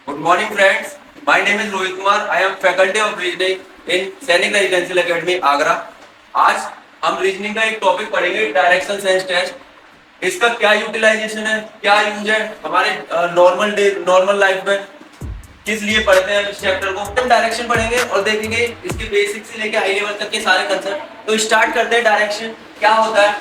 Good morning, friends. My name is Rohit Kumar. I am faculty of reasoning in सैनिक residential academy Agra. आज हम reasoning का एक topic पढ़ेंगे, डायरेक्शन सेंस टेस्ट. इसका क्या यूटिलाइजेशन है, क्या यूज है हमारे नॉर्मल लाइफ में, किस लिए पढ़ते हैं इस चैप्टर को. हम डायरेक्शन पढ़ेंगे और देखेंगे इसके बेसिक से लेके हाई लेवल तक के सारे कंसेप्ट. तो स्टार्ट करते हैं. डायरेक्शन क्या होता है?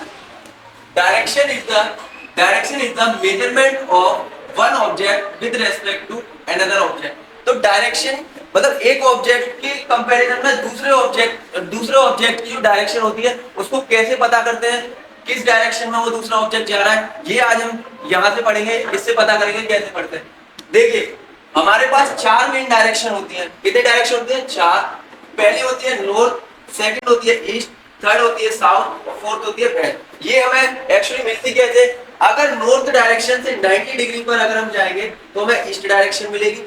Direction is the measurement of one object with respect to another object. तो डायरेक्शन मतलब एक ऑब्जेक्ट के कंपैरिजन में दूसरे ऑब्जेक्ट की जो डायरेक्शन होती है उसको कैसे पता करते हैं, किस डायरेक्शन में वो दूसरा ऑब्जेक्ट जा रहा है, ये आज हम यहाँ से पढ़ेंगे. इससे पता करेंगे कैसे पढ़ते हैं. देखिए हमारे पास चार मेन डायरेक्शन होती है. कितने डायरेक्शन होती है? चार. पहली होती है नॉर्थ, सेकंड होती है ईस्ट, थर्ड होती है साउथ और फोर्थ होती है वेस्ट. ये हमें एक्चुअली मिलती कैसे? अगर नॉर्थ डायरेक्शन से 90 डिग्री पर अगर हम जाएंगे तो हमें ईस्ट डायरेक्शन मिलेगी,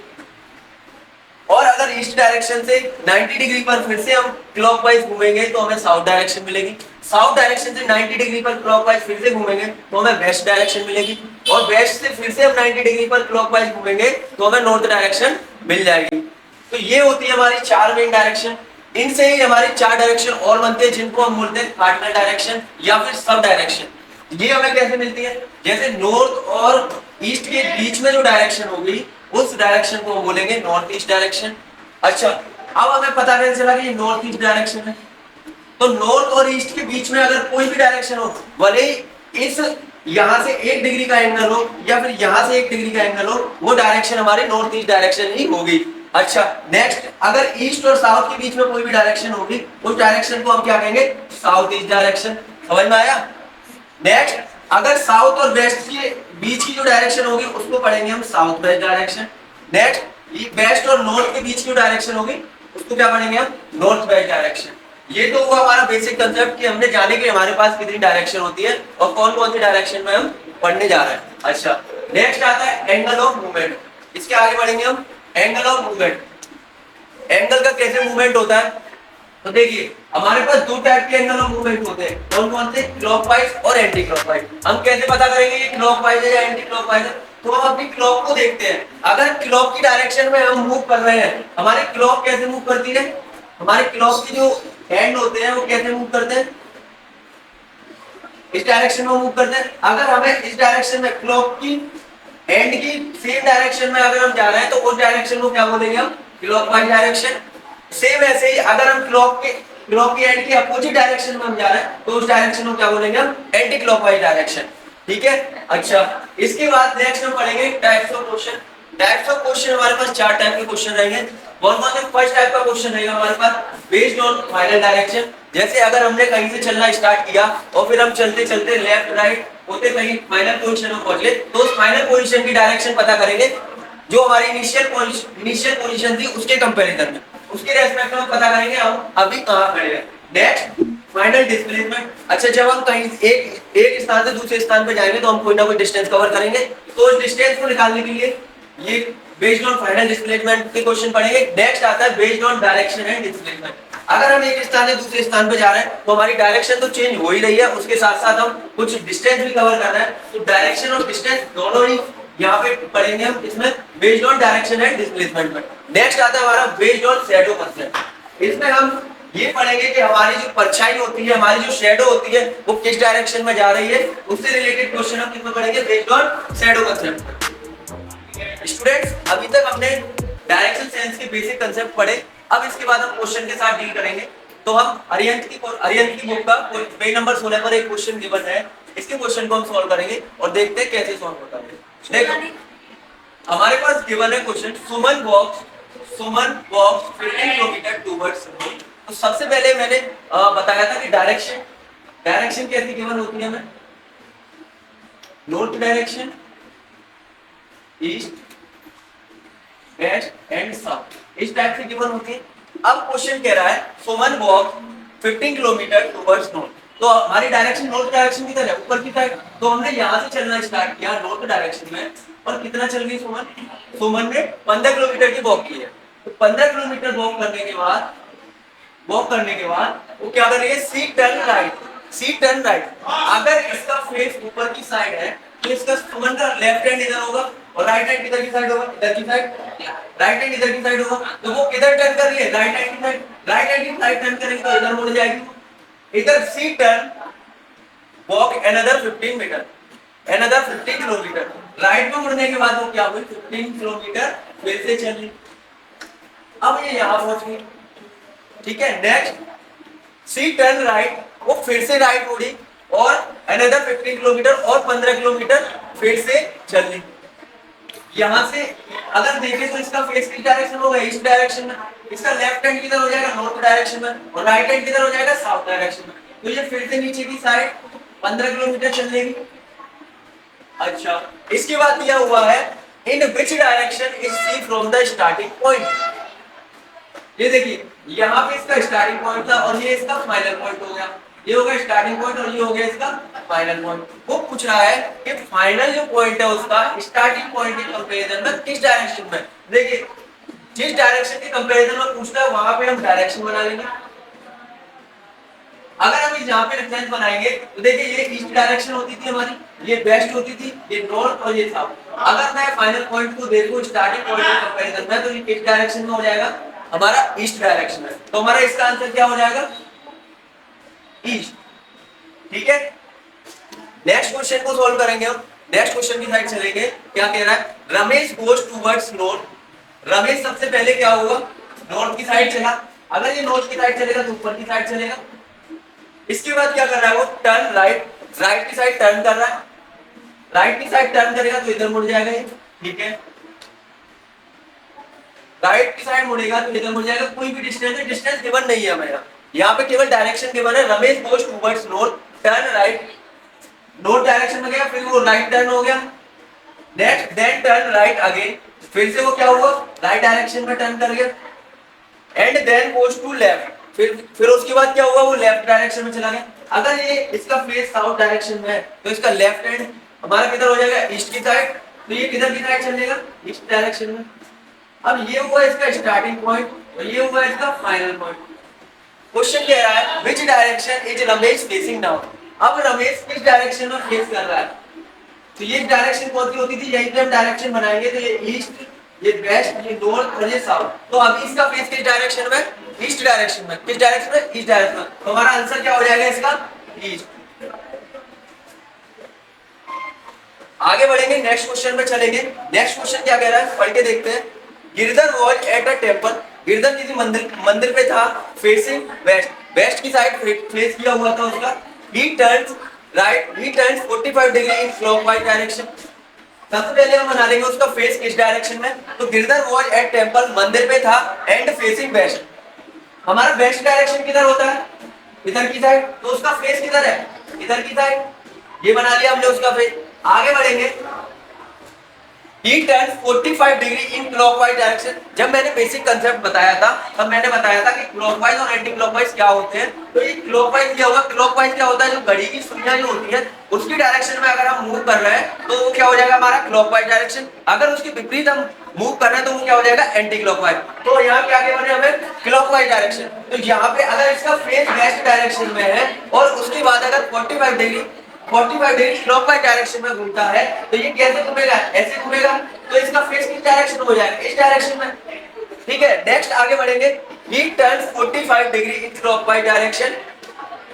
और अगर ईस्ट डायरेक्शन से 90 डिग्री पर फिर से हम क्लॉकवाइज घूमेंगे तो हमें साउथ डायरेक्शन मिलेगी. साउथ डायरेक्शन से 90 डिग्री पर क्लॉकवाइज फिर से घूमेंगे तो हमें वेस्ट डायरेक्शन मिलेगी, और वेस्ट से फिर से हम 90 डिग्री पर क्लॉकवाइज घूमेंगे तो हमें नॉर्थ डायरेक्शन मिल जाएगी. तो ये होती है हमारी चार मेन डायरेक्शन. इनसे ही हमारी चार डायरेक्शन और बनते हैं जिनको हम बोलते हैं कार्डिनल डायरेक्शन या फिर सब डायरेक्शन. ये हमें कैसे मिलती है? जैसे नॉर्थ और ईस्ट के बीच में जो डायरेक्शन होगी उस डायरेक्शन को हम बोलेंगे नॉर्थ ईस्ट डायरेक्शन. अच्छा, अब हमें पता कैसे चला कि ये नॉर्थ ईस्ट डायरेक्शन है? तो नॉर्थ और ईस्ट के बीच में अगर कोई भी डायरेक्शन हो, भले ही इस यहां से 1 डिग्री का एंगल हो या फिर यहां से 1 डिग्री का एंगल हो, वो डायरेक्शन हमारी नॉर्थ ईस्ट डायरेक्शन ही होगी. अच्छा, नेक्स्ट अगर ईस्ट और साउथ के बीच में कोई भी डायरेक्शन होगी उस डायरेक्शन को हम क्या कहेंगे? South east direction. समझ में आया? नेक्स्ट अगर साउथ और वेस्ट के बीच की जो डायरेक्शन होगी उसको पढ़ेंगे हम साउथ वेस्ट डायरेक्शन. नेक्स्ट ये वेस्ट और नॉर्थ के बीच की जो डायरेक्शन होगी उसको क्या पढ़ेंगे हम? North west direction. ये तो हुआ हमारा बेसिक कंसेप्ट कि हमने जाने कि हमारे पास कितनी डायरेक्शन होती है और कौन कौन सी डायरेक्शन में हम पढ़ने जा रहे हैं. अच्छा, नेक्स्ट आता है एंगल ऑफ मूवमेंट. इसके आगे पढ़ेंगे हम एंगल ऑफ मूवमेंट. एंगल का कैसे मूवमेंट होता है? तो देखिए हमारे पास दो टाइप के एंगल ऑफ मूवमेंट होते हैं. कौन कौन से? क्लॉकवाइज और एंटी क्लॉकवाइज. हम कैसे पता करेंगे ये क्लॉकवाइज है या एंटी क्लॉकवाइज है? तो हम अपनी क्लॉक को देखते हैं. अगर क्लॉक की डायरेक्शन में हम मूव कर रहे हैं, हमारी क्लॉक कैसे मूव करती है? हमारी क्लॉक की जो हैंड होते हैं वो कैसे मूव करते हैं? इस डायरेक्शन में मूव करते हैं. अगर हमें इस डायरेक्शन में क्लॉक की हैंड की सेम डायरेक्शन में अगर हम जा रहे हैं तो उस डायरेक्शन को क्या बोलेंगे हम? Clockwise direction. सेम ऐसे ही अगर हम क्लॉक की एंड की अपोजिट डायरेक्शन में हम जा रहे हैं तो उस डायरेक्शन को क्या बोलेंगे हम? Anti clockwise direction. ठीक है. अच्छा, इसके बाद नेक्स्ट हम पढ़ेंगे types of question. Types of question हमारे पास चार टाइप के क्वेश्चन रहेंगे. फर्स्ट टाइप का क्वेश्चन रहेगा हमारे पास बेस्ड ऑन फाइनल डायरेक्शन. जैसे अगर हमने कहीं से चलना स्टार्ट किया और फिर हम चलते चलते लेफ्ट राइट होते कहीं फाइनल पोजीशन में पहुंचे, तो उस फाइनल पोजीशन की डायरेक्शन पता करेंगे जो हमारी इनिशियल पोजीशन थी उसके कंपैरिजन में, उसके रेस्पेक्ट में पता करेंगे हम अभी कहां खड़े हैं. Next final displacement. अच्छा, जब हम कहीं एक स्थान से दूसरे स्थान पे जाएंगे तो हम कोई ना कोई डिस्टेंस कवर करेंगे, तो उस डिस्टेंस को निकालने के लिए ये बेस्ड ऑन फाइनल डिस्प्लेसमेंट के क्वेश्चन पढ़ेंगे. नेक्स्ट आता है based on direction and displacement. अगर हम एक स्थान से दूसरे स्थान पे जा रहे हैं तो हमारी डायरेक्शन तो चेंज हो ही रही है, उसके साथ साथ हम कुछ डिस्टेंस भी कवर कर रहे हैं, तो डायरेक्शन और डिस्टेंस दोनों ही यहाँ पे पढ़ेंगे हम इसमें based on direction and displacement में. नेक्स्ट आता है हमारा बेस्ड ऑन शैडो कंसेप्ट. इसमें हम ये पढ़ेंगे कि हमारी जो परछाई होती है, हमारी जो शैडो होती है वो किस डायरेक्शन में जा रही है, उससे रिलेटेड क्वेश्चन हम किसमें पढ़ेंगे? Based on shadow concept. Students, अभी तक हमने डायरेक्शन सेंस के बेसिक कंसेप्ट पढ़े. अब इसके बाद हम क्वेश्चन के साथ डील करेंगे. तो हम अरिहंत की बुक का पेज नंबर 16 पर एक क्वेश्चन गिवन है. इसके क्वेश्चन को हम सॉल्व करेंगे और देखते हैं कैसे सॉल्व होता है. देखो हमारे पास गिवन है क्वेश्चन, सुमन वॉक्स 15 किलोमीटर टुवर्ड्स नॉर्थ. तो सबसे पहले मैंने बताया था कि डायरेक्शन कैसी गिवन होती है हमें? North direction, east, west and south, इस टाइप से गिवन होती है. अब क्वेश्चन कह रहा है Suman walk 15 kilometre towards north. तो हमारी डायरेक्शन नॉर्थ डायरेक्शन की तरफ है, ऊपर की साइड. तो हमने यहाँ से चलना स्टार्ट किया नॉर्थ डायरेक्शन में, और कितना चल गई सुमन ने 15 किलोमीटर की वॉक की है. तो 15 किलोमीटर वॉक करने के बाद वो क्या करेंगे? सी टर्न राइट. अगर इसका फेस ऊपर की साइड है तो इसका सुमन का लेफ्ट हैंड इधर होगा और राइट हैंड किधर की साइड होगा, इधर की साइड, राइट हैंड इधर की साइड होगा, तो वो किधर टर्न कर रही है, राइट हैंड की साइड, राइट हैंड की साइड टर्न करेंगे तो इधर मुड़ जाएगी। इधर she turn walk another 15 metre, another 15 kilometre, right में मुड़ने के बाद वो क्या हुई 15 किलोमीटर फिर से चली। अब ये यहां पहुंच गई, ठीक है। नेक्स्ट सी टर्न राइट, वो फिर से राइट मुड़ी और अनदर 15 किलोमीटर और 15 किलोमीटर फिर से चली। यहां से अगर देखें तो इसका फेस किस डायरेक्शन में होगा, ईस्ट डायरेक्शन में, इसका लेफ्ट हैंड किधर हो जाएगा, नॉर्थ डायरेक्शन में, और राइट हैंड किधर हो जाएगा, साउथ डायरेक्शन में। तो ये फिर से नीचे की साइड 15 किलोमीटर चल लेगी। अच्छा, इसके बाद दिया हुआ है in which direction is she from the starting point. ये देखिए यहाँ पे इसका स्टार्टिंग पॉइंट था और ये इसका फाइनल पॉइंट हो गया, ये हो गया स्टार्टिंग पॉइंट और ये हो गया इसका फाइनल पॉइंट। वो पूछ रहा है कि फाइनल जो पॉइंट है उसका स्टार्टिंग पॉइंट के कंपैरिजन में किस डायरेक्शन में। देखिए जिस डायरेक्शन के कंपैरिजन में पूछता है वहां पे हम डायरेक्शन बना लेंगे। अगर हम यहाँ पे रेफरेंस बनाएंगे तो देखिए ये ईस्ट डायरेक्शन होती थी हमारी, ये वेस्ट होती थी, ये नॉर्थ और ये साउथ। अगर मैं फाइनल पॉइंट को देखूं स्टार्टिंग पॉइंट के कंपैरिजन में तो ये किस डायरेक्शन में हो जाएगा, हमारा ईस्ट डायरेक्शन में। तो हमारा इसका आंसर क्या हो जाएगा, ईस्ट। ठीक है, नेक्स्ट क्वेश्चन को सॉल्व करेंगे हम। नेक्स्ट क्वेश्चन की साइड चलेंगे। क्या कह रहा है, Ramesh goes towards north. Ramesh सबसे पहले क्या होगा, नॉर्थ की साइड चला। अगर ये नॉर्थ की साइड चलेगा तो ऊपर की साइड चलेगा। इसके बाद क्या कर रहा है वो, टर्न राइट, राइट की साइड टर्न कर रहा है। राइट की साइड टर्न करेगा तो इधर मुड़ जाएगा ये, ठीक है। राइट की साइड मुड़ेगा तो इधर मुड़ जाएगा। कोई भी डिस्टेंस है, डिस्टेंस गिवन नहीं है हमें यहाँ पे, केवल डायरेक्शन गिवन है। Ramesh goes towards north, turn right, north direction में गया, फिर वो राइट टर्न हो गया। Next then turn right again, फिर से वो क्या हुआ, राइट डायरेक्शन में टर्न कर गया। And then goes to left, फिर उसके बाद क्या हुआ, वो लेफ्ट डायरेक्शन में चला गया। अगर ये इसका फेस साउथ डायरेक्शन में है तो इसका लेफ्ट हैंड हमारा किधर हो जाएगा, ईस्ट की साइड। तो ये किधर की साइड चलेगा, ईस्ट डायरेक्शन में। अब ये हुआ इसका स्टार्टिंग पॉइंट और ये हुआ इसका फाइनल पॉइंट। क्वेश्चन कह रहा है विच direction is Ramesh facing now. अब रमेश किस डायरेक्शन में फेस कर रहा है, तो ये डायरेक्शन कौन सी होती थी, यहीं पे हम डायरेक्शन बनाएंगे। तो ये ईस्ट, ये वेस्ट, ये नॉर्थ और ये साउथ। तो अभी इसका फेस किस डायरेक्शन में, ईस्ट डायरेक्शन में। किस डायरेक्शन में, ईस्ट डायरेक्शन में। तो हमारा आंसर क्या हो जाएगा इसका, ईस्ट। आगे बढ़ेंगे, नेक्स्ट क्वेश्चन में चलेंगे। नेक्स्ट क्वेश्चन क्या कह रहा है, पढ़ के देखते हैं। Girdhar was at a temple. Girdhar किसी मंदिर पे था, फेसिंग वेस्ट, वेस्ट की साइड फेस किया हुआ था उसका। ही turns right, he turns 45 degree in clockwise direction. सबसे पहले हम बना लेंगे उसका फेस किस डायरेक्शन में। तो गिरधर वॉज एट टेम्पल, मंदिर पे था, एंड फेसिंग वेस्ट। हमारा वेस्ट डायरेक्शन किधर होता है, इधर की साइड। तो उसका फेस किधर है, इधर की साइड। ये बना लिया हमने उसका फेस। आगे बढ़ेंगे। He turns 45 degree in clockwise direction. जब मैंने बेसिक कंसेप्ट बताया था तब मैंने बताया था कि क्लॉकवाइज और एंटी क्लॉकवाइज क्या होते हैं। तो ये क्लॉकवाइज क्या होगा, क्लॉकवाइज क्या होता है, जो घड़ी की सुइयां जो होती है उसकी डायरेक्शन में अगर हम मूव कर रहे हैं तो वो क्या हो जाएगा, हमारा क्लॉकवाइज डायरेक्शन। अगर उसके विपरीत हम मूव कर रहे हैं तो वो क्या हो जाएगा, एंटी क्लॉकवाइज। तो यहाँ क्या क्या बने हमें, क्लॉकवाइज डायरेक्शन। तो यहाँ पे अगर इसका फेस वेस्ट डायरेक्शन में है और उसके बाद अगर 45 डिग्री क्लॉकवाइज डायरेक्शन में घूमता है तो ये कैसे घूमेगा, ऐसे घूमेगा। तो इसका फेस किस डायरेक्शन में हो जाएगा, इस डायरेक्शन में। ठीक है, नेक्स्ट आगे बढ़ेंगे। He turns 45 degree in clockwise direction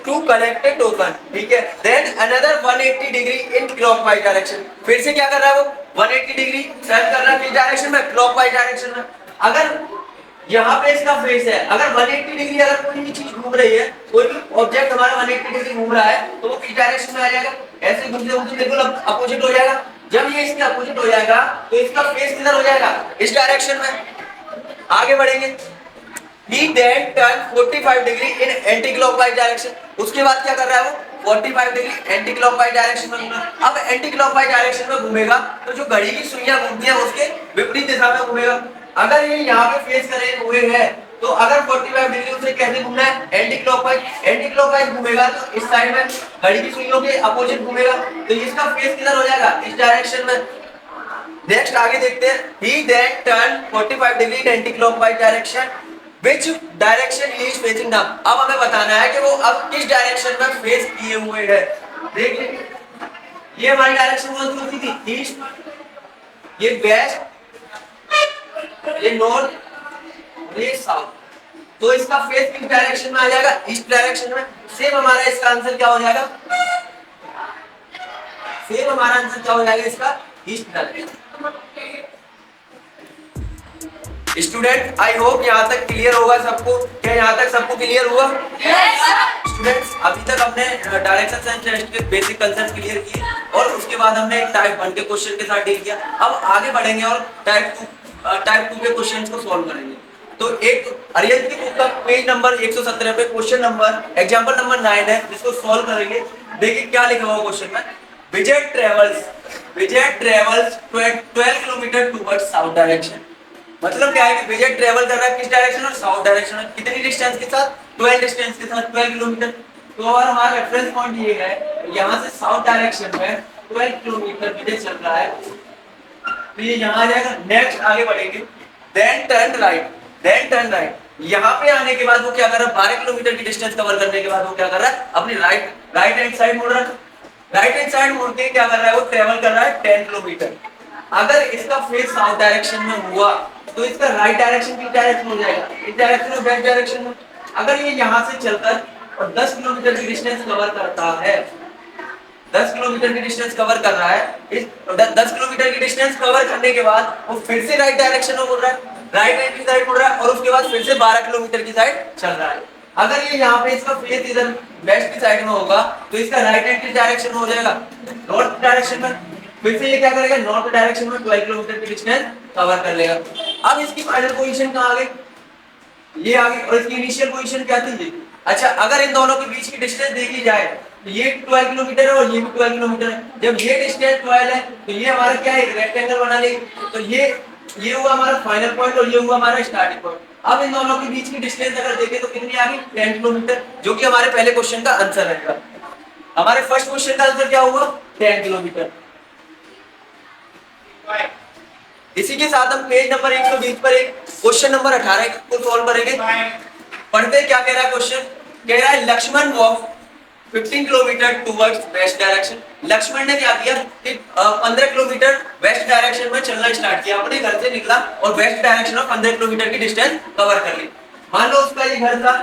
to collect a token. ठीक है, then another 180 degree in clockwise direction. फिर से क्या कर रहा है वो, 180 डिग्री टर्न कर रहा है किस डायरेक्शन में, क्लॉकवाइज डायरेक्शन में। अगर यहाँ पे इसका फेस है, अगर 180 डिग्री अगर कोई भी चीज घूम रही है, कोई भी ऑब्जेक्ट हमारा 180 डिग्री घूम रहा है तो वो किस डायरेक्शन में आ जाएगा, ऐसे घूमते घूमते बिल्कुल अपोजिट हो जाएगा। जब ये इसके अपोजिट हो जाएगा तो इसका फेस किधर हो जाएगा, इस डायरेक्शन में। आगे बढ़ेंगे। He then turn 45 degree in anti clockwise direction. उसके बाद क्या कर रहा है वो, 45 डिग्री एंटी क्लॉकवाइज डायरेक्शन में घूमेगा। अब एंटी क्लॉकवाइज डायरेक्शन में घूमेगा तो जो घड़ी की सुइयां घूमती हैं उसके विपरीत दिशा में घूमेगा। अगर ये यहाँ पे फेस करे हुए है तो अगर 45 डिग्री उसे कैसे घूमना है, एंटी क्लॉकवाइज घूमेगा तो इस साइड में घड़ी की सुइयों के अपोजिट घूमेगा। तो इसका फेस किधर हो जाएगा, इस डायरेक्शन में। नेक्स्ट आगे देखते हैं। He then turn 45 degree in anti clockwise direction Which direction he is facing now? अब हमें बताना है कि वो अब किस डायरेक्शन में फेस किए हुए है। देखिए ये हमारी डायरेक्शन कौन सी थी, ईस्ट। ये वेस्ट, ये नॉर्थ, ये साउथ। तो इसका फेस किस डायरेक्शन में आ जाएगा? ईस्ट डायरेक्शन में। सेम हमारा इसका आंसर क्या हो जाएगा? सेम हमारा आंसर क्या हो जाएगा इसका? East direction. Student I hope यहाँ तक क्लियर होगा सबको। क्या यहाँ तक सबको क्लियर हुआ? yes, स्टूडेंट्स अभी तक हमने डायरेक्शन सेंस टेस्ट के बेसिक कांसेप्ट क्लियर किए और उसके बाद हमने टाइप 1 के क्वेश्चन के साथ डील किया। अब आगे बढ़ेंगे और टाइप 2 के क्वेश्चंस को सॉल्व करेंगे। तो एक अरिहंत की बुक का पेज नंबर 117 पे क्वेश्चन नंबर एग्जांपल नंबर 9 है, जिसको सॉल्व करेंगे। देखिए क्या लिखा हुआ क्वेश्चन में। Vijay travels 12 kilometre towards south direction. मतलब क्या है कि विजय ट्रेवल कर रहा है किस डायरेक्शन में? साउथ डायरेक्शन में। कितनी डिस्टेंस के साथ? 12 डिस्टेंस के साथ 12 किलोमीटर। तो और हमारा रेफरेंस पॉइंट ये है, यहाँ से साउथ डायरेक्शन में 12 किलोमीटर विजय चल रहा है। तो ये यहाँ आ जाएगा। नेक्स्ट आगे बढ़ेंगे। Then turn right. यहाँ पे आने के बाद वो क्या कर रहा है? 12 किलोमीटर की डिस्टेंस कवर करने के बाद वो क्या कर रहा है? अपनी राइट हैंड साइड मुड़ रहा है। राइट हैंड साइड मुड़ के क्या कर रहा है? वो ट्रेवल कर रहा है 10 किलोमीटर। अगर इसका फेस साउथ डायरेक्शन में हुआ तो इसका राइट डायरेक्शन किस डायरेक्शन हो जाएगा? इस डायरेक्शन में, वेस्ट डायरेक्शन में। अगर ये यहाँ से चलकर और 10 किलोमीटर की डिस्टेंस कवर करता है, 10 किलोमीटर की डिस्टेंस कवर कर रहा है, इस 10 किलोमीटर की डिस्टेंस कवर करने के बाद वो फिर से राइट डायरेक्शन में मुड़ रहा है, राइट हैंड की साइड मुड़ रहा है और उसके बाद फिर से 12 किलोमीटर की साइड चल रहा है। अगर ये यहाँ पे इसका फेस इधर वेस्ट की साइड में होगा तो इसका राइट हैंड किस डायरेक्शन में हो जाएगा? नॉर्थ डायरेक्शन में। फिर से ये क्या करेगा? नॉर्थ डायरेक्शन में 12 किलोमीटर की डिस्टेंस कवर कर लेगा। अब इसकी फाइनल पोजीशन कहाँ आ गई? ये आ गई। और इसकी इनिशियल पोजीशन क्या थी? ये। अच्छा, अगर इन दोनों के बीच की डिस्टेंस देखी जाए तो ये 12 किलोमीटर है और ये भी 12 किलोमीटर है। जब ये डिस्टेंस 12 है तो ये हमारा क्या है? एक रेक्टेंगल बना लेगी। तो ये हुआ हमारा फाइनल पॉइंट और ये हुआ हमारा स्टार्टिंग पॉइंट। अब इन दोनों के बीच की डिस्टेंस अगर देखें तो कितनी आ गई? 10 किलोमीटर, जो कि हमारे पहले क्वेश्चन का आंसर रहेगा। हमारे फर्स्ट क्वेश्चन का आंसर क्या हुआ? 10 किलोमीटर। इसी के साथ हम पेज नंबर 120 पर एक क्वेश्चन नंबर 18 को सॉल्व करेंगे। पढ़ते क्या कह रहा है क्वेश्चन? कह रहा है Lakshman walk 15 kilometre towards west direction. Lakshman ने क्या किया कि 15 किलोमीटर वेस्ट डायरेक्शन में चलना स्टार्ट किया। अपने घर से निकला और वेस्ट डायरेक्शन में 15 किलोमीटर की डिस्टेंस कवर कर ली। मान लो उसका ये घर था,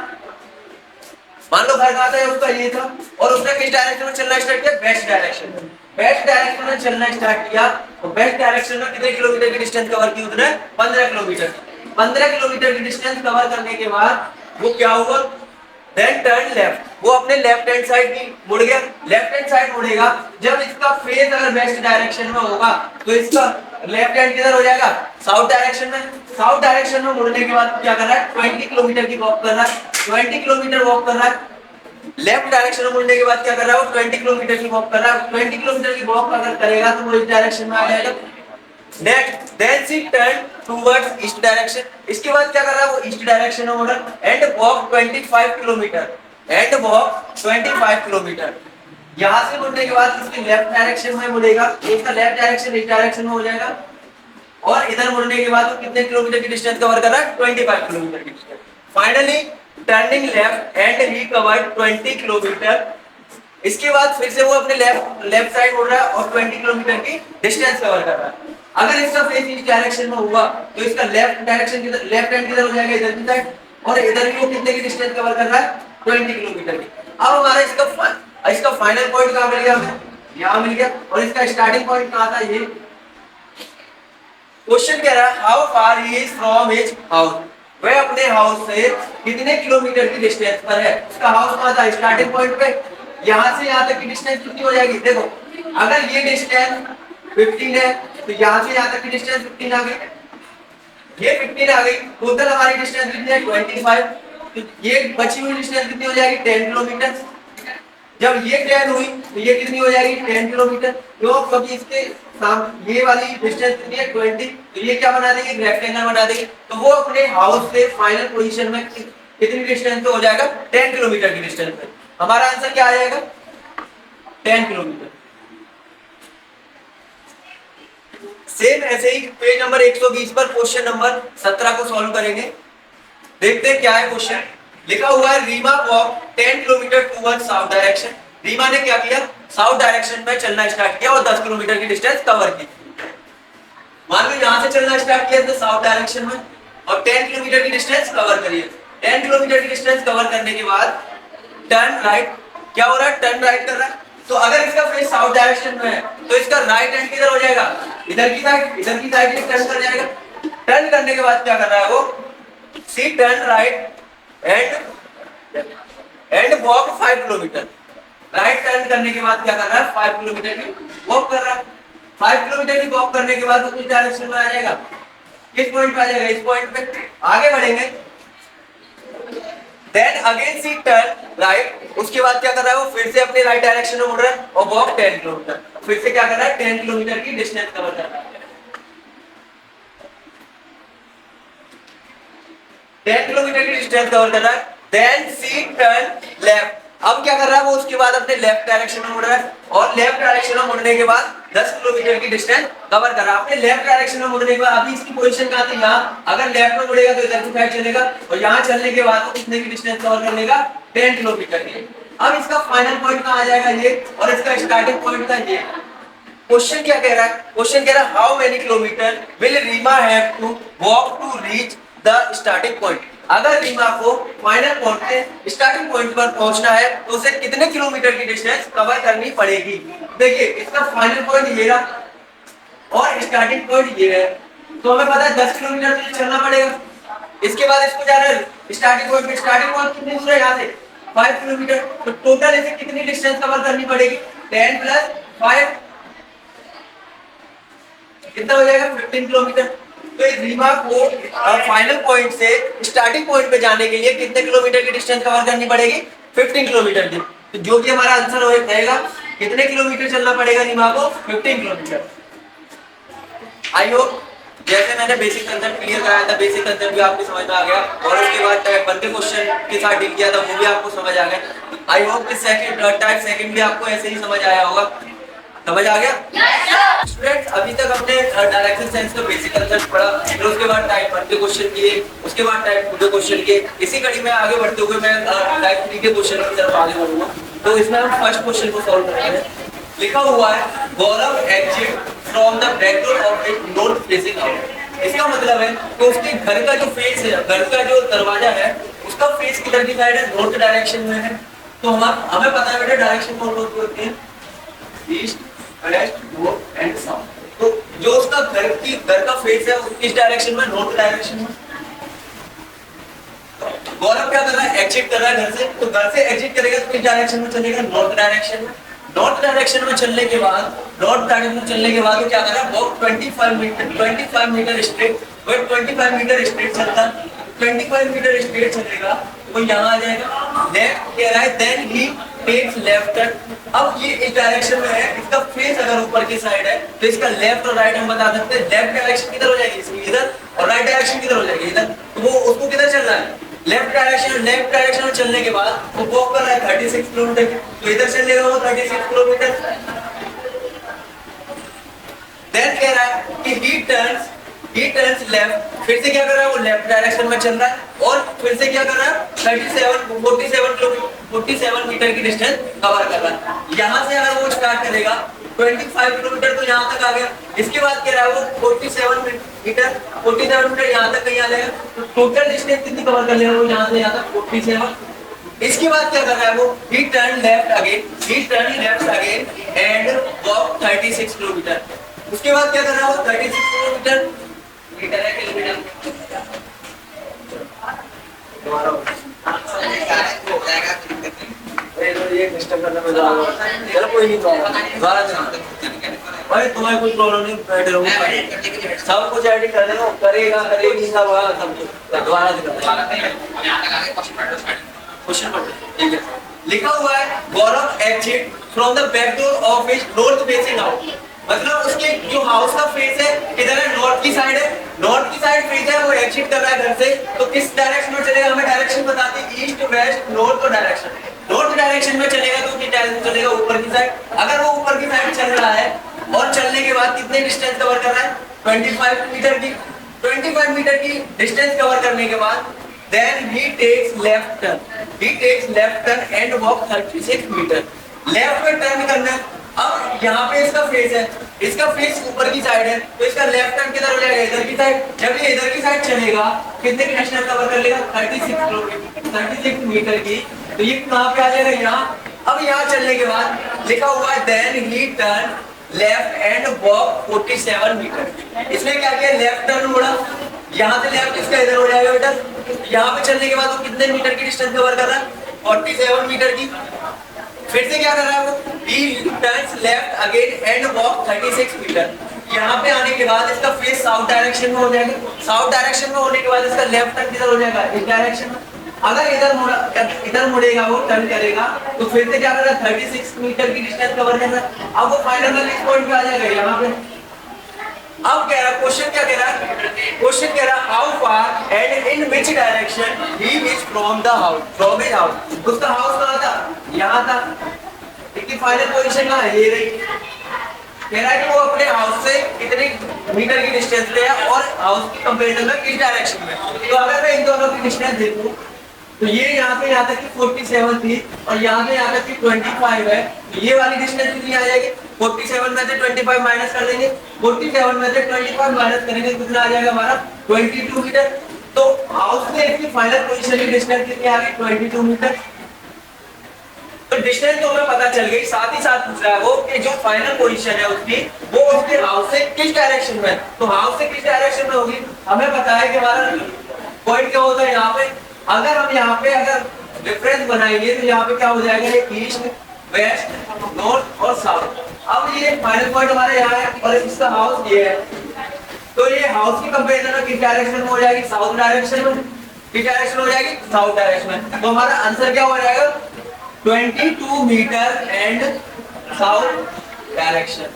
मान लो घर कहाँ था? उसका ये था और उसने किस डायरेक्शन में चलना स्टार्ट किया? वेस्ट डायरेक्शन में। वेस्ट डायरेक्शन में चलना स्टार्ट किया तो वेस्ट डायरेक्शन में कितने किलोमीटर की डिस्टेंस कवर की उसने? 15 किलोमीटर। 15 किलोमीटर की डिस्टेंस कवर करने के बाद वो क्या हुआ? Then turn left. वो अपने लेफ्ट हैंड साइड की मुड़ गया। लेफ्ट हैंड साइड मुड़ेगा जब इसका फेस अगर वेस्ट डायरेक्शन में होगा तो इसका लेफ्ट हैंड किधर हो जाएगा? साउथ डायरेक्शन में। साउथ डायरेक्शन में मुड़ने के बाद क्या कर रहा है? 20 किलोमीटर की वॉक कर रहा है। 20 किलोमीटर वॉक कर रहा है। लेफ्ट डायरेक्शन में मुड़ने के बाद क्या कर रहा है? वो 20 किलोमीटर की वॉक कर रहा है। 20 किलोमीटर की वॉक अगर करेगा तो वो इस डायरेक्शन में आ जाएगा। नेक्स्ट देन सी टर्न टुवर्ड्स ईस्ट डायरेक्शन। इसके बाद क्या कर रहा है? वो ईस्ट डायरेक्शन में मुड़ा and walk 25 kilometre. And walk 25 kilometre. यहां से मुड़ने के बाद इसकी लेफ्ट डायरेक्शन में मुड़ेगा। इसका लेफ्ट डायरेक्शन इस डायरेक्शन में हो जाएगा और इधर मुड़ने के बाद वो कितने किलोमीटर की डिस्टेंस कवर कर रहा है? 25 किलोमीटर की distance. Finally turning left and he covered 20 kilometre. इसके बाद फिर से वो अपने लेफ्ट साइड मुड़ रहा है और 20 किलोमीटर की डिस्टेंस कवर कर रहा है। अगर इसका फेस इस डायरेक्शन में हुआ तो इसका लेफ्ट डायरेक्शन किधर? लेफ्ट हैंड किधर हो जाएगा? इधर की साइड। और इधर भी वो कितने की डिस्टेंस कवर कर रहा है? 20 किलोमीटर की। अब हमारा इसका फाइनल पॉइंट कहाँ मिल गया हमें? यहाँ मिल गया। और इसका स्टार्टिंग पॉइंट कहाँ था? ये क्वेश्चन कह रहा है how far he is from his house. वह अपने हाउस से कितने किलोमीटर की डिस्टेंस पर है? उसका हाउस कहाँ था? स्टार्टिंग पॉइंट पे। यहाँ से यहाँ तक की डिस्टेंस कितनी हो जाएगी? देखो, अगर ये डिस्टेंस 15 है तो यहाँ से यहाँ तक की डिस्टेंस 15 आ गई। ये 15 आ गई। टोटल हमारी डिस्टेंस कितनी है? 25। तो ये बची हुई डिस्टेंस कितनी हो जाएगी? 10 किलोमीटर। जब ये 10 हुई तो ये कितनी हो जाएगी? 10 किलोमीटर। क्यों? क्योंकि इसके ये वाली डिस्टेंस कितनी है? 20। तो ये क्या बना देंगे? रेक्टेंगल बना देंगे। तो वो अपने हाउस से फाइनल पोजीशन में कितनी डिस्टेंस पे हो जाएगा? 10 किलोमीटर की डिस्टेंस पे। हमारा आंसर क्या आ जाएगा? 10 किलोमीटर। सेम ऐसे ही पेज नंबर 120 पर क्वेश्चन नंबर 17 को सॉल्व करेंगे। देखते हैं क्या है क्वेश्चन। लिखा हुआ है Reema walk 10 kilometre towards south direction. Reema ने क्या किया? साउथ डायरेक्शन में चलना स्टार्ट किया और 10 किलोमीटर की डिस्टेंस कवर की। मान लो यहाँ से चलना स्टार्ट किया तो साउथ डायरेक्शन में और 10 किलोमीटर की डिस्टेंस कवर करिए। 10 किलोमीटर की डिस्टेंस कवर करने के बाद टर्न राइट, क्या हो रहा है, टर्न राइट कर रहा है। तो अगर इसका फेस साउथ डायरेक्शन में है तो इसका राइट हैंड किधर हो जाएगा, इधर की साइड, इधर की साइड में टर्न कर जाएगा। टर्न करने के बाद क्या कर रहा है वो, she turn right and walk 5 kilometre. Right turn करने के बाद क्या कर रहा है, 5 किलोमीटर की वॉक कर रहा है। 5 किलोमीटर की वॉक करने के बाद वो किस डायरेक्शन में आ जाएगा, किस पॉइंट पे आ जाएगा, इस पॉइंट पे आगे बढ़ेंगे। Then again she turn right, उसके बाद क्या कर रहा है वो फिर से अपने राइट डायरेक्शन में मुड़ रहा है और वॉक 10 किलोमीटर, फिर से क्या कर रहा है 10 किलोमीटर की डिस्टेंस कवर कर रहा है। 10 किलोमीटर की डिस्टेंस कवर कर रहा है। देन सी टर्न लेफ्ट, अब क्या कर रहा है वो उसके बाद अपने लेफ्ट डायरेक्शन में मुड़ रहा है और लेफ्ट डायरेक्शन में मुड़ने के बाद 10 किलोमीटर की डिस्टेंस कवर कर रहा है। अपने लेफ्ट डायरेक्शन में मुड़ने के बाद अभी इसकी पोजीशन कहां थी, यहाँ। अगर लेफ्ट में मुड़ेगा तो इधर की साइड चलेगा और यहाँ चलने के बाद वो कितने की डिस्टेंस कवर कर लेगा, 10 किलोमीटर की। अब इसका फाइनल पॉइंट कहां आ जाएगा, ये, और इसका स्टार्टिंग पॉइंट का ये। क्वेश्चन क्या कह रहा है, क्वेश्चन कह रहा है how many kilometre will Reema have to walk to reach the starting point. अगर रीमा को फाइनल पॉइंट से स्टार्टिंग पॉइंट पर पहुंचना है तो उसे कितने किलोमीटर की डिस्टेंस कवर करनी पड़ेगी। देखिए इसका फाइनल पॉइंट ये रहा और स्टार्टिंग पॉइंट ये है, तो हमें पता है 10 किलोमीटर तो चलना पड़ेगा। इसके बाद इसको जाना है स्टार्टिंग पॉइंट पे, स्टार्टिंग पॉइंट कितनी दूर है यहाँ से, 5 किलोमीटर। तो टोटल इसे कितनी डिस्टेंस कवर करनी पड़ेगी, 10 प्लस 5 कितना हो जाएगा, 15 किलोमीटर। तो इस रीमा को फाइनल पॉइंट से स्टार्टिंग पॉइंट पे जाने के लिए कितने किलोमीटर की डिस्टेंस कवर करनी पड़ेगी, 15 किलोमीटर की। तो जो कि हमारा आंसर रहेगा, कितने किलोमीटर चलना पड़ेगा रीमा को, 15 किलोमीटर। आई होप जैसे मैंने बेसिक कंसेप्ट क्लियर कराया था, बेसिक कंसेप्ट भी आपको समझ में आ गया और उसके बाद टाइप 1 के क्वेश्चन के साथ डील किया था वो भी आपको समझ आ गया। आई होप कि टाइप सेकंड भी आपको ऐसे ही समझ आया होगा। समझ आ गया स्टूडेंट्स। अभी तक हमने डायरेक्शन सेंस का बेसिक कंसेप्ट पढ़ा, फिर उसके बाद टाइप 1 के क्वेश्चन किए, उसके बाद टाइप 2 के क्वेश्चन किए। इसी कड़ी में आगे बढ़ते हुए मैं टाइप 3 के क्वेश्चन की तरफ आगे बढ़ूंगा। तो इसमें हम फर्स्ट क्वेश्चन को सॉल्व करेंगे। लिखा हुआ है Gaurav exit from the back door of it north facing out. इसका मतलब है कि उसके घर का जो फेस है, घर का जो दरवाजा है उसका फेस किधर की साइड है, नॉर्थ डायरेक्शन में है। तो हमें पता है बेटा डायरेक्शन कौन कौन सी होती है, east west north and south. तो जो उसका घर का फेस है वो किस डायरेक्शन में, नॉर्थ डायरेक्शन में। गौरव क्या कर रहा है, एग्जिट कर रहा है घर से, तो घर से एग्जिट करेगा तो किस डायरेक्शन में चलेगा, नॉर्थ डायरेक्शन में। नॉर्थ डायरेक्शन में चलने के बाद वो क्या कर रहा है, वॉक 25 मीटर स्ट्रेट, वो 25 मीटर स्ट्रेट चलता, 25 मीटर स्ट्रेट चलेगा वो यहाँ आ जाएगा। लेफ्ट कह रहा है, then he takes left turn. अब ये इस डायरेक्शन में है, इसका फेस अगर ऊपर की साइड है तो इसका लेफ्ट और राइट हम बता सकते हैं। लेफ्ट डायरेक्शन किधर हो जाएगी इसकी, इधर, और राइट डायरेक्शन किधर हो जाएगी, इधर। तो वो उसको किधर चलना है, लेफ्ट डायरेक्शन में चलने के बाद वो वॉक कर रहा है 36 किलोमीटर, तो इधर चलेगा वो 36 किलोमीटर। देन कह रहा है कि ही टर्न्स लेफ्ट, फिर से क्या कर रहा है वो लेफ्ट डायरेक्शन में चल रहा है और फिर से क्या कर रहा है 47 मीटर की डिस्टेंस कवर कर रहा है। यहाँ से अगर वो स्टार्ट करेगा 25 किलोमीटर तो यहाँ तक आ गया। इसके बाद कह रहा है वो 47 मीटर यहाँ तक कहीं आ जाएगा। तो टोटल डिस्टेंस कितनी कवर कर लेगा वो यहाँ से यहाँ तक 47। इसके बाद क्या कर रहा है वो, ही turn left again and walk 36 kilometre. उसके बाद क्या कर रहा है वो 36 किलोमीटर, मीटर है किलोमीटर, ये डिस्टर्ब करने में चलो कोई नहीं, दोबारा भाई तुम्हारी कोई प्रॉब्लम नहीं, बैठे रहो, सब कुछ एडिट कर देना, करेगी सब दोबारा क्वेश्चन पढ़ो, ठीक है। लिखा हुआ है Gaurav exit from the back door of his north facing out. मतलब उसके जो हाउस का फेस है किधर है, नॉर्थ की साइड है, नॉर्थ की साइड फेस है, वो एग्जिट कर रहा है घर से। तो किस डायरेक्शन में चलेगा, हमें डायरेक्शन बताते हैं, ईस्ट वेस्ट नॉर्थ और डायरेक्शन। नॉर्थ डायरेक्शन में चलेगा तो किस डायरेक्शन चलेगा, ऊपर की साइड। अगर वो ऊपर की साइड चल रहा है और चलने के बाद कितने डिस्टेंस कवर कर रहा है, 25 मीटर की। 25 मीटर की डिस्टेंस कवर करने के बाद then he takes left turn and walk 36 metre. Left में टर्न करना है। अब यहाँ पे इसका फेस है, इसका फेस ऊपर की साइड है तो इसका लेफ्ट टर्न किधर हो जाएगा, इधर की साइड। जब ये इधर की साइड चलेगा कितने की डिस्टेंस कवर कर लेगा, 36 मीटर की। तो ये कहाँ पे आ जाएगा, यहाँ। अब यहाँ चलने के बाद लिखा हुआ है then he turn left and walk 47 metre. इसने क्या किया, लेफ्ट टर्न मोड़ा, यहाँ से लेफ्ट इसका इधर हो जाएगा बेटा। यहाँ पे चलने के बाद वो कितने मीटर की डिस्टेंस कवर कर रहा है, 47 मीटर की। फिर से क्या कर रहा है वो, he turns left again and walk 36 metre. यहाँ पे आने के बाद इसका फेस साउथ डायरेक्शन में हो जाएगा। साउथ डायरेक्शन में होने के बाद इसका लेफ्ट टर्न किधर हो जाएगा, इस डायरेक्शन में। अगर इधर मुड़ेगा वो टर्न करेगा तो फिर से क्या कर रहा है, 36 मीटर की डिस्टेंस कवर कर रहा है। अब वो फाइनल इस पॉइंट पे आ जाएगा यहाँ पे। अब कह रहा क्वेश्चन क्या कह रहा है, क्वेश्चन कह रहा how far and in which direction he is from the house, from his house. उसका हाउस कहाँ था, यहाँ था। इसकी फाइनल पोजीशन कहाँ है, ये रही। कह रहा है कि वो अपने हाउस से कितने मीटर की डिस्टेंस पे है और हाउस की कंपैरिजन में किस डायरेक्शन में। तो अगर मैं इन दोनों की डिस्टेंस देखूं तो ये यहाँ पे यहाँ तक की 47 थी और यहाँ से यहाँ तक की 25 है। ये वाली डिस्टेंस कितनी आ जाएगी, 47 में से 25 माइनस कर देंगे, 47 में से 25 माइनस करेंगे कितना आ जाएगा हमारा, 22 मीटर। तो हाउस से इसकी फाइनल पोजीशन की डिस्टेंस कितनी आ गई, 22 मीटर। तो डिस्टेंस तो हमें पता चल गई, साथ ही साथ पूछ रहा है वो कि जो फाइनल पोजीशन है उसकी वो उसके हाउस से किस डायरेक्शन में। तो हाउस से किस डायरेक्शन में होगी, हमें पता है कि हमारा पॉइंट क्या होता है यहाँ पे। अगर हम यहाँ पे अगर डिफरेंस बनाएंगे तो यहाँ पे क्या हो जाएगा, ईस्ट वेस्ट नॉर्थ और साउथ। अब ये फाइनल पॉइंट हमारे यहाँ है और इसका हाउस ये है। तो ये हाउस की कंपैरिजन में किस डायरेक्शन में हो जाएगी, साउथ डायरेक्शन में। किस डायरेक्शन हो जाएगी, साउथ डायरेक्शन में। तो हमारा आंसर क्या हो जाएगा, 22 मीटर एंड साउथ डायरेक्शन।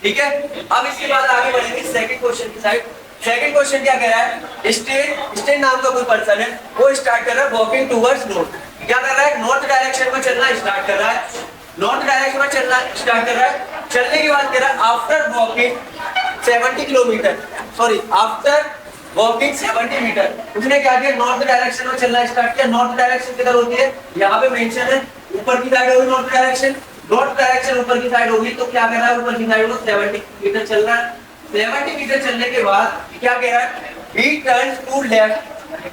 ठीक है, अब इसके बाद आगे बढ़ेंगे सेकंड क्वेश्चन की साइड। सेकंड क्वेश्चन क्या कह रहा है, स्टेन नाम का कोई पर्सन है, वो स्टार्ट कर रहा है वॉकिंग टुवर्ड्स नॉर्थ। क्या कर रहा है, नॉर्थ डायरेक्शन में चलना स्टार्ट कर रहा है। नॉर्थ डायरेक्शन में चलना स्टार्ट कर रहा है। चलने के बाद कह रहा है after walking 70 kilometre, sorry after walking 70 metre. उसने क्या किया, नॉर्थ डायरेक्शन में चलना स्टार्ट किया। नॉर्थ डायरेक्शन किधर होती है, यहाँ पे मेंशन है, ऊपर की साइड होगी नॉर्थ डायरेक्शन। नॉर्थ डायरेक्शन ऊपर की साइड होगी तो क्या कह रहा है, ऊपर की साइड को 70 मीटर चल रहा है। 70 मीटर चलने के बाद क्या कह रहा है, he turns to left।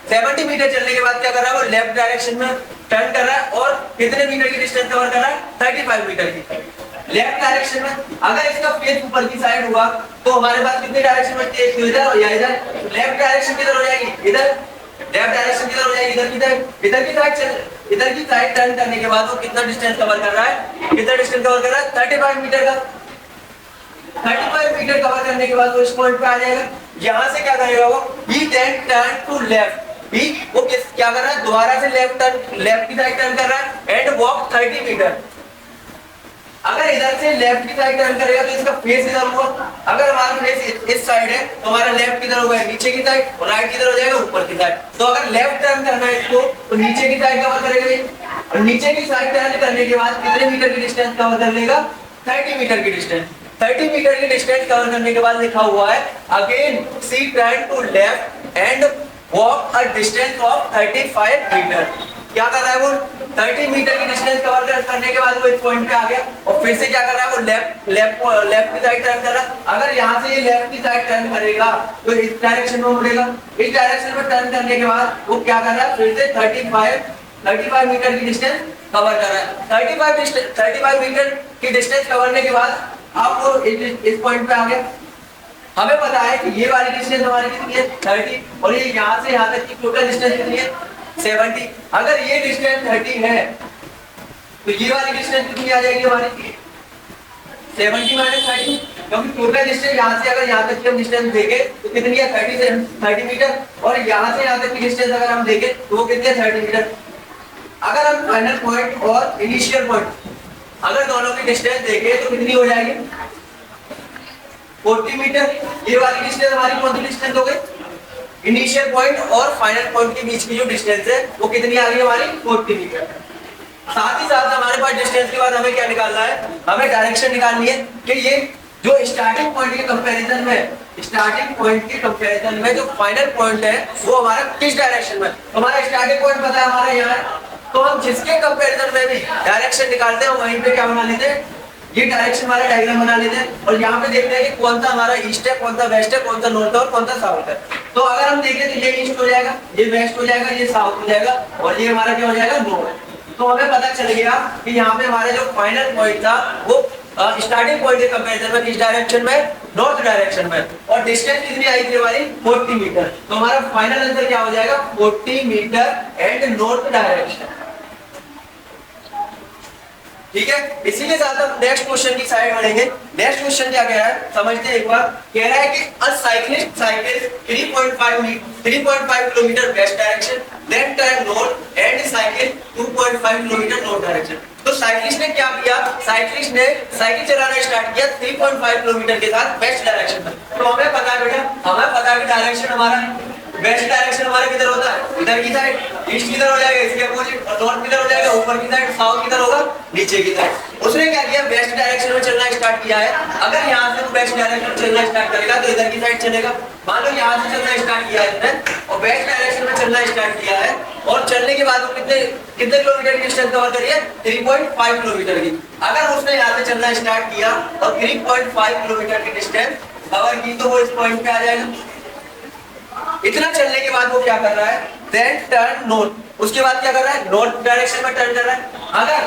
70 metre चलने के बाद क्या कर रहा है, वो लेफ्ट डायरेक्शन में टर्न कर रहा है और कितने मीटर की डिस्टेंस कवर कर रहा है, 35 मीटर की लेफ्ट डायरेक्शन में। अगर इसका फेस ऊपर की साइड हुआ तो हमारे पास कितनी डायरेक्शन बचती है, इधर या इधर। लेफ्ट डायरेक्शन किधर हो जाएगी, इधर। लेफ्ट डायरेक्शन किधर हो जाएगी, इधर की साइड। इधर की साइड टर्न करने के बाद वो कितना डिस्टेंस कवर कर रहा है, कितना डिस्टेंस कवर कर रहा है, 35 मीटर का। 35 मीटर कवर करने के बाद वो इस पॉइंट पे आ जाएगा। यहाँ से क्या करेगा वो, he then turn to left। वो क्या कर रहा है, दोबारा से लेफ्ट की साइड टर्न कर रहा है एंड वॉक 30 मीटर। अगर इधर से लेफ्ट की साइड टर्न करेगा तो इसका फेस इधर होगा। अगर हमारा फेस इस साइड है तो हमारा लेफ्ट किधर होगा, नीचे की साइड, और राइट किधर हो जाएगा, ऊपर की साइड। तो अगर लेफ्ट टर्न करना है इसको तो नीचे की साइड कवर करेगा और नीचे की साइड टर्न करने के बाद कितने मीटर की डिस्टेंस कवर कर लेगा, 30 मीटर की डिस्टेंस। 30 मीटर की डिस्टेंस कवर करने के बाद लिखा हुआ है again she turn to left and walk a distance of 35 metre. क्या कर रहा है वो, 30 मीटर की डिस्टेंस कवर करने के बाद वो इस पॉइंट पे आ गया और फिर से क्या कर रहा है वो लेफ्ट की साइड टर्न कर रहा है। अगर यहाँ से ये लेफ्ट की साइड टर्न करेगा तो इस डायरेक्शन में मुड़ेगा। इस डायरेक्शन में टर्न करने के बाद वो क्या कर रहा है, फिर से 35 मीटर की डिस्टेंस कवर कर रहा है। 35 मीटर की डिस्टेंस कवरने के बाद आप वो इस पॉइंट पे आ गए। हमें पता है कि ये वाली डिस्टेंस हमारी कितनी है, 30, और ये यहाँ से यहाँ तक की टोटल डिस्टेंस कितनी है, 70। अगर ये डिस्टेंस 30 है तो ये वाली डिस्टेंस कितनी आ जाएगी हमारी, 70 माइनस 30, क्योंकि टोटल डिस्टेंस यहाँ से अगर यहाँ तक की हम डिस्टेंस देखें तो कितनी है, 30 मीटर, और यहाँ से यहाँ तक की डिस्टेंस अगर हम देखें तो वो कितनी है, 30 मीटर। अगर हम फाइनल पॉइंट और इनिशियल पॉइंट अगर दोनों की डिस्टेंस देखें तो कितनी हो जाएगी, 40 मीटर। ये वाली डिस्टेंस हमारी कौन सी डिस्टेंस हो गई, इनिशियल पॉइंट और फाइनल पॉइंट के बीच की जो डिस्टेंस है वो कितनी आ गई हमारी, 40 मीटर। साथ ही साथ हमारे पास डिस्टेंस के बाद हमें क्या निकालना है, हमें डायरेक्शन निकालनी है कि ये जो स्टार्टिंग पॉइंट के कंपैरिजन में जो फाइनल पॉइंट है वो हमारा किस डायरेक्शन में। हमारा स्टार्टिंग पॉइंट पता है हमारा यहाँ है, तो हम जिसके कंपैरिजन में भी डायरेक्शन निकालते हैं वहीं पे क्या बना लेते हैं, ये डायरेक्शन वाला डायग्राम बना लेते हैं और यहाँ पे देखते हैं कि कौन सा हमारा ईस्ट है, कौन सा वेस्ट है, कौन सा नॉर्थ है और कौन सा साउथ है। तो अगर हम देखें तो ये ईस्ट हो जाएगा, ये वेस्ट हो जाएगा, ये साउथ हो जाएगा और ये हमारा क्या हो जाएगा, नॉर्थ। तो हमें पता चल गया कि यहाँ पे हमारे जो फाइनल पॉइंट था वो स्टार्टिंग पॉइंट के कंपैरिजन में किस डायरेक्शन में, नॉर्थ डायरेक्शन में, और डिस्टेंस कितनी आई थी हमारी 40 मीटर। तो हमारा फाइनल आंसर क्या हो जाएगा, 40 मीटर एंड नॉर्थ डायरेक्शन। ठीक है, इसी के साथ हम नेक्स्ट क्वेश्चन की साइड बढ़ेंगे। नेक्स्ट क्वेश्चन क्या कह रहा है समझते हैं एक बार। कह रहा है कि a cyclist cycle 3.5 kilometre west direction, then turn north and cycle 2.5 kilometre north direction. तो साइक्लिस्ट ने क्या किया, साइक्लिस्ट ने साइकिल चलाना स्टार्ट किया 3.5 किलोमीटर के साथ वेस्ट डायरेक्शन में। तो हमें पता है बेटा, हमें पता है कि डायरेक्शन हमारा वेस्ट डायरेक्शन हमारा किधर होता है, इधर की साइड, ईस्ट किधर हो जाएगा इसके अपोजिट, और नॉर्थ किधर हो जाएगा ऊपर की साइड, साउथ किधर होगा नीचे की साइड। उसने क्या किया, वेस्ट डायरेक्शन में चलना स्टार्ट किया है। अगर यहाँ से वो वेस्ट डायरेक्शन में चलना स्टार्ट करेगा तो इधर की साइड चलेगा। मान लो यहाँ से चलना स्टार्ट किया है इसने और वेस्ट डायरेक्शन में चलना स्टार्ट किया है, और चलने के बाद वो कितने कितने किलोमीटर की डिस्टेंस कवर करी है, 3.5 किलोमीटर की। अगर उसने यहाँ से चलना स्टार्ट किया और 3.5 किलोमीटर की डिस्टेंस कवर की तो वो इस पॉइंट पे आ जाएगा। इतना चलने के बाद वो क्या कर रहा है, देन टर्न नॉर्थ। उसके बाद क्या कर रहा है, नॉर्थ डायरेक्शन में टर्न कर रहा है। अगर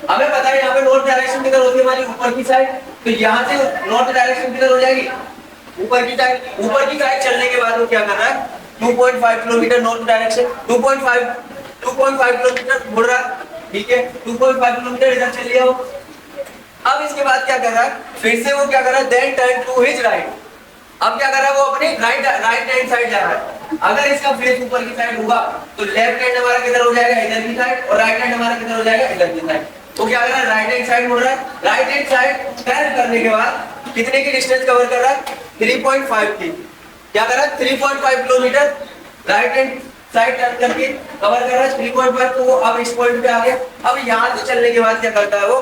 हमें पता है यहाँ पे नॉर्थ डायरेक्शन किधर होती है हमारी, ऊपर की साइड, तो यहाँ से नॉर्थ डायरेक्शन किधर हो जाएगी, ऊपर की साइड। ऊपर की साइड चलने के बाद वो क्या कर रहा है, 2.5 किलोमीटर नॉर्थ डायरेक्शन, 2.5 किलोमीटर मुड़ रहा है। ठीक है, 2.5 किलोमीटर इधर चल लिया वो। अब इसके बाद क्या कर रहा है, फिर से वो क्या कर रहा है, then turn to his right. अब क्या कर रहा है, वो अपनी राइट हैंड साइड जा रहा है। अगर इसका फेस ऊपर की साइड होगा तो लेफ्ट हैंड हमारा किधर हो जाएगा, इधर की साइड, और राइट हैंड हमारा किधर हो जाएगा, इधर की साइड। तो क्या कर रहा है, राइट हैंड साइड मुड़ रहा है। राइट हैंड साइड टर्न करने के बाद कितने की डिस्टेंस कवर कर रहा है, 3.5 की। क्या कर रहा है, 3.5 kilometre right hand side turn करके कवर कर रहा है 3.5। तो वो अब इस पॉइंट पे आ गया। अब यहां से चलने के बाद क्या करता है वो,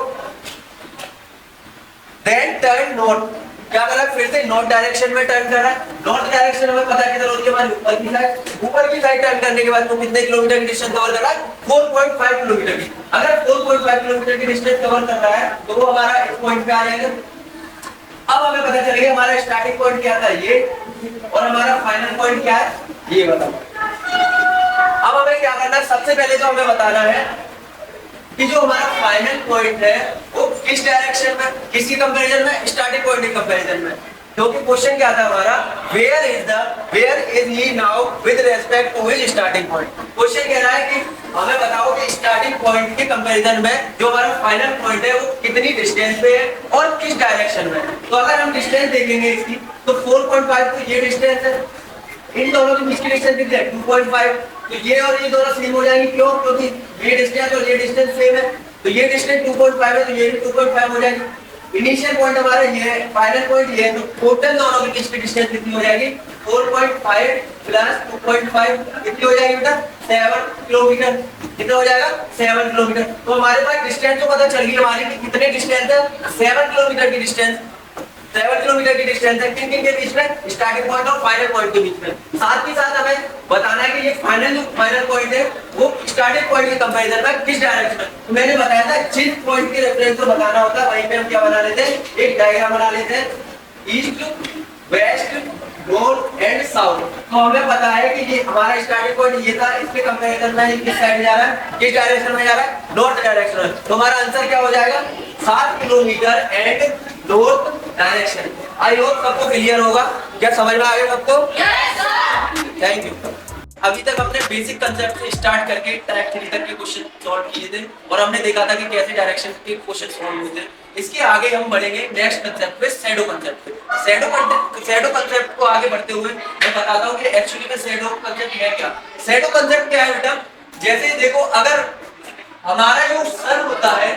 देन टर्न नॉर्थ। क्या कर रहा है, फिर से नॉर्थ डायरेक्शन में टर्न कर रहा है। नॉर्थ डायरेक्शन में पता है किधर होती है हमारी, ऊपर की साइड। ऊपर की साइड टर्न करने के बाद वो कितने किलोमीटर की डिस्टेंस कवर कर रहा है, 4.5 किलोमीटर की। अगर 4.5 किलोमीटर की डिस्टेंस कवर कर रहा है तो वो हमारा इस पॉइंट पे आ जाएगा। अब हमें पता चल गया हमारा स्टार्टिंग पॉइंट क्या था ये, और हमारा फाइनल पॉइंट क्या है ये बताओ। अब हमें क्या करना है, सबसे पहले तो हमें बताना है कि जो हमारा फाइनल पॉइंट है वो किस डायरेक्शन में, किसकी कंपैरिजन में, स्टार्टिंग पॉइंट के कंपैरिजन में। क्योंकि क्वेश्चन क्या था हमारा, where is he now with respect to his starting point. Question कह रहा है कि हमें बताओ कि स्टार्टिंग पॉइंट के कंपैरिजन में जो हमारा फाइनल पॉइंट है वो कितनी डिस्टेंस पे है और किस डायरेक्शन में। तो अगर हम डिस्टेंस देखेंगे इसकी तो 4.5 तो ये डिस्टेंस है, इन दोनों के बीच की डिस्टेंस कितनी है, 2.5। तो ये और ये दोनों सेम हो जाएंगे, क्यों, क्योंकि ये डिस्टेंस और ये डिस्टेंस सेम है। तो ये डिस्टेंस 2.5 है तो ये भी 2.5 हो जाएगी। इनिशियल पॉइंट हमारा ये है, फाइनल पॉइंट ये है, तो टोटल दोनों के बीच की डिस्टेंस कितनी हो जाएगी, 4.5 प्लस 2.5 कितनी हो जाएगी बेटा, 7 किलोमीटर। कितना हो जाएगा, 7 किलोमीटर। तो हमारे पास डिस्टेंस तो पता चल गई हमारी कि कितने डिस्टेंस है, 7 किलोमीटर की डिस्टेंस। 7 किलोमीटर की डिस्टेंस है किन किन के बीच में, स्टार्टिंग पॉइंट और फाइनल पॉइंट के बीच में। साथ ही साथ हमें बताना है कि ये फाइनल पॉइंट है वो स्टार्टिंग पॉइंट के कंपैरिजन में किस डायरेक्शन में। तो मैंने बताया था जिस पॉइंट के रेफरेंस को बताना होता है वहीं पे हम क्या बना लेते हैं, एक डायग्राम बना लेते हैं, east west north and south. तो हमें पता है कि ये हमारा स्टार्टिंग पॉइंट ये था, इसके कंपैरिजन में ये किस साइड जा रहा है, किस डायरेक्शन में जा रहा है, नॉर्थ डायरेक्शन में। तो हमारा आंसर क्या हो जाएगा, 7 kilometre and north direction. I hope सबको क्लियर होगा, क्या समझ में आ गया सबको? Thank you. अभी तक हमने बेसिक कंसेप्ट से स्टार्ट करके टाइप 3 तक के क्वेश्चन सॉल्व किए थे और हमने देखा था कि कैसे डायरेक्शन के क्वेश्चन सॉल्व होते हैं। इसके आगे हम बढ़ेंगे नेक्स्ट कंसेप्ट पे, शैडो कंसेप्ट पे। शैडो कंसेप्ट को आगे बढ़ते हुए मैं बताता हूँ कि एक्चुअली में शैडो कंसेप्ट है क्या। शैडो कंसेप्ट क्या है बेटा, जैसे देखो अगर हमारा जो सन होता है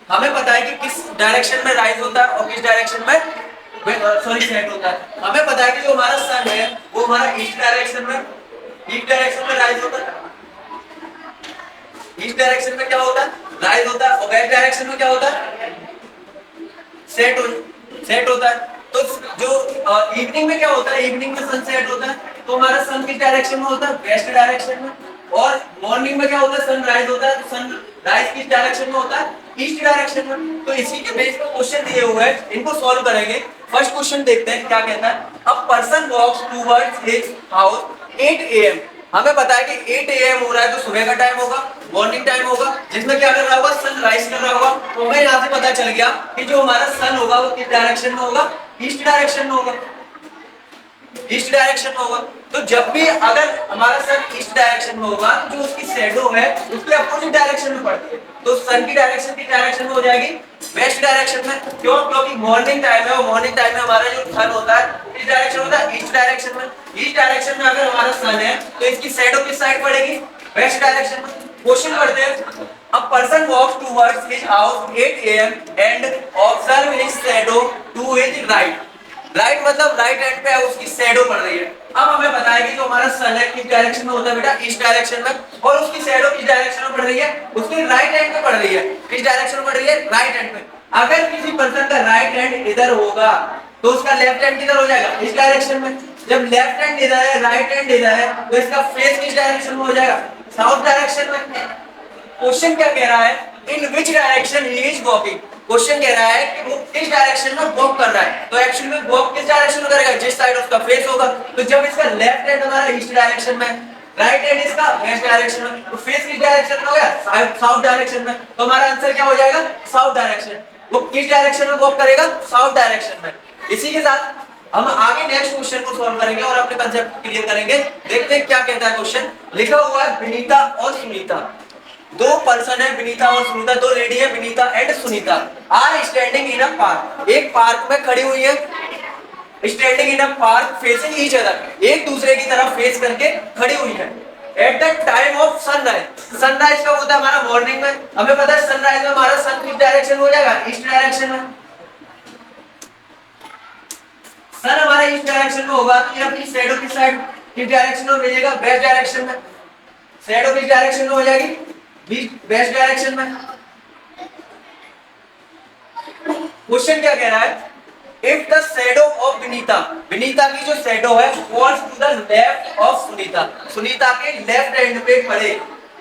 हमें पता है कि किस डायरेक्शन में राइज होता है और किस डायरेक्शन में सेट होता है। हमें पता है कि जो हमारा सन है वो हमारा ईस्ट डायरेक्शन में राइज होता है। ईस्ट डायरेक्शन में क्या होता है, राइज होता है, और वेस्ट डायरेक्शन में क्या होता है, सेट होता है। तो जो इवनिंग में क्या होता है, इवनिंग में सन सेट होता है, तो हमारा सन किस डायरेक्शन में होता है, वेस्ट डायरेक्शन में। और मॉर्निंग में क्या होता है, सन राइज होता है, तो सन राइज किस डायरेक्शन में होता है, ईस्ट डायरेक्शन में। तो इसी के बेस पर क्वेश्चन दिए हुए हैं, इनको सॉल्व करेंगे। फर्स्ट क्वेश्चन देखते हैं क्या कहता है। A person walks towards his house 8 AM। हमें पता है कि 8 AM हो रहा है तो सुबह का टाइम होगा, मॉर्निंग टाइम होगा, जिसमें क्या कर रहा होगा, सनराइज कर रहा होगा। तो हमें यहाँ से पता चल गया कि जो हमारा सन होगा वो किस डायरेक्शन में होगा, ईस्ट डायरेक्शन में होगा, ईस्ट डायरेक्शन में होगा। तो जब भी अगर हमारा सन ईस्ट डायरेक्शन में होगा तो जो उसकी शैडो है उसके अपोजिट डायरेक्शन में पड़ती है। तो सन की डायरेक्शन किस डायरेक्शन में हो जाएगी, वेस्ट डायरेक्शन में। क्यों, क्योंकि मॉर्निंग टाइम है और मॉर्निंग टाइम में हमारा जो सन होता है किस डायरेक्शन होता है, ईस्ट डायरेक्शन में। ईस्ट डायरेक्शन में अगर हमारा सन है तो इसकी शैडो किस साइड पड़ेगी, वेस्ट डायरेक्शन में। क्वेश्चन पढ़ते हैं। A person walks towards his house 8 AM and observe his shadow to his right. Right मतलब राइट हैंड पे उसकी शैडो पड़ रही है। अब हमें पता है कि जो हमारा सन है किस डायरेक्शन में होता है बेटा, ईस्ट डायरेक्शन में, और उसकी शैडो किस डायरेक्शन में पड़ रही है, उसकी राइट हैंड पे पड़ रही है। किस डायरेक्शन में पड़ रही है, राइट हैंड पे। अगर किसी पर्सन का राइट हैंड इधर होगा तो उसका लेफ्ट हैंड किधर हो जाएगा, इस डायरेक्शन में। जब लेफ्ट हैंड इधर है, राइट हैंड इधर है, तो इसका फेस किस डायरेक्शन में हो जाएगा, साउथ डायरेक्शन में। क्वेश्चन क्या कह रहा है, in which direction he is walking. Question कह रहा है कि वो किस डायरेक्शन में वॉक कर रहा है। तो एक्चुअली में वॉक किस डायरेक्शन में करेगा, जिस साइड उसका फेस होगा। तो जब इसका लेफ्ट हैंड हमारा ईस्ट डायरेक्शन में, राइट हैंड इसका वेस्ट डायरेक्शन में, तो फेस किस डायरेक्शन में हो गया, साउथ डायरेक्शन में। तो हमारा आंसर क्या हो जाएगा, साउथ डायरेक्शन। वो किस डायरेक्शन में वॉक करेगा, साउथ डायरेक्शन में। इसी के साथ हम आगे नेक्स्ट क्वेश्चन को सॉल्व करेंगे और अपने कंसेप्ट क्लियर करेंगे। देखते हैं क्या कहता है क्वेश्चन। लिखा हुआ है विनीता और सुनीता, दो पर्सन है, विनीता और सुनीता, दो लेडी है, Vinita and Sunita, are standing in a park. एक पार्क में खड़ी हुई है, standing in a park facing each other, एक दूसरे की तरफ फेस करके खड़ी हुई है। At the time of sunrise, sunrise कब होता है हमारा, मॉर्निंग में। हमें पता है सनराइज में हमारा सन किस डायरेक्शन में हो जाएगा, ईस्ट डायरेक्शन में। सन हमारा ईस्ट डायरेक्शन में होगा तो ये अपनी शैडो की साइड किस डायरेक्शन में भेजेगा, वेस्ट डायरेक्शन में। शैडो किस डायरेक्शन में हो जाएगी, वेस्ट डायरेक्शन में। क्वेश्चन क्या कह रहा है, if the shadow of Vinita, Vinita की जो शैडो है falls to the left of Sunita, Sunita के लेफ्ट हैंड पे पड़े।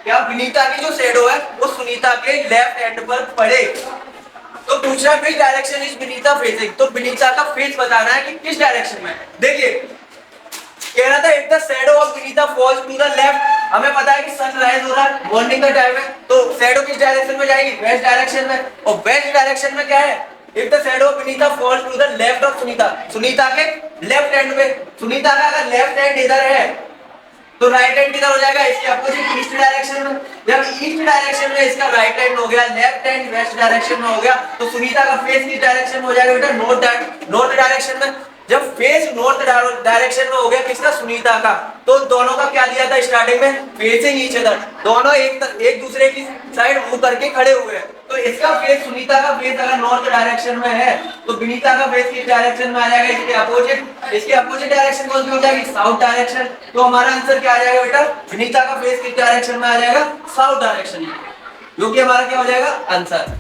क्या विनीता की जो शैडो है वो सुनीता के लेफ्ट हैंड पर पड़े। तो पूछ रहा है विच डायरेक्शन इज विनीता फेसिंग। तो विनीता का फेस बताना है कि किस डायरेक्शन में। देखिए कह रहा था if the shadow of Vinita falls to the left. हमें पता है कि सनराइज हो रहा है, मॉर्निंग का टाइम है, तो शैडो किस डायरेक्शन में जाएगी, वेस्ट डायरेक्शन में। और वेस्ट डायरेक्शन में क्या है, if the shadow of Vinita falls to the left of Sunita, Sunita के लेफ्ट हैंड पे। सुनीता का अगर लेफ्ट हैंड इधर है तो राइट हैंड किधर हो जाएगा, इसके अपोजिट ईस्ट डायरेक्शन में। जब ईस्ट डायरेक्शन में इसका राइट हैंड हो गया, लेफ्ट हैंड वेस्ट डायरेक्शन में हो गया, तो सुनीता का फेस किस डायरेक्शन में हो जाएगा बेटा, नॉर्थ डायरेक्शन में। जब फेस नॉर्थ डायरेक्शन में हो गया किसका, सुनीता का, तो दोनों का क्या लिया था स्टार्टिंग में, फेसिंग ईच अदर, दोनों एक दूसरे की साइड मुंह करके खड़े हुए हैं। तो इसका फेस, सुनीता का फेस अगर नॉर्थ डायरेक्शन में है तो विनीता का फेस किस डायरेक्शन में आ जाएगा, इसके अपोजिट। इसके अपोजिट डायरेक्शन कौन सी हो जाएगी, साउथ डायरेक्शन। तो हमारा आंसर क्या आ जाएगा बेटा, विनीता का फेस किस डायरेक्शन में आ जाएगा, साउथ डायरेक्शन में, जो कि हमारा क्या हो जाएगा आंसर।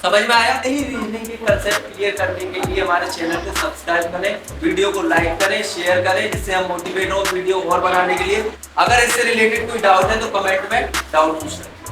समझ में आया। यही रीजनिंग के कंसेप्ट क्लियर करने के लिए हमारे चैनल को सब्सक्राइब करें, वीडियो को लाइक करें, शेयर करें, जिससे हम मोटिवेट हो वीडियो और बनाने के लिए। अगर इससे रिलेटेड कोई डाउट है तो कमेंट में डाउट पूछ सकते हैं।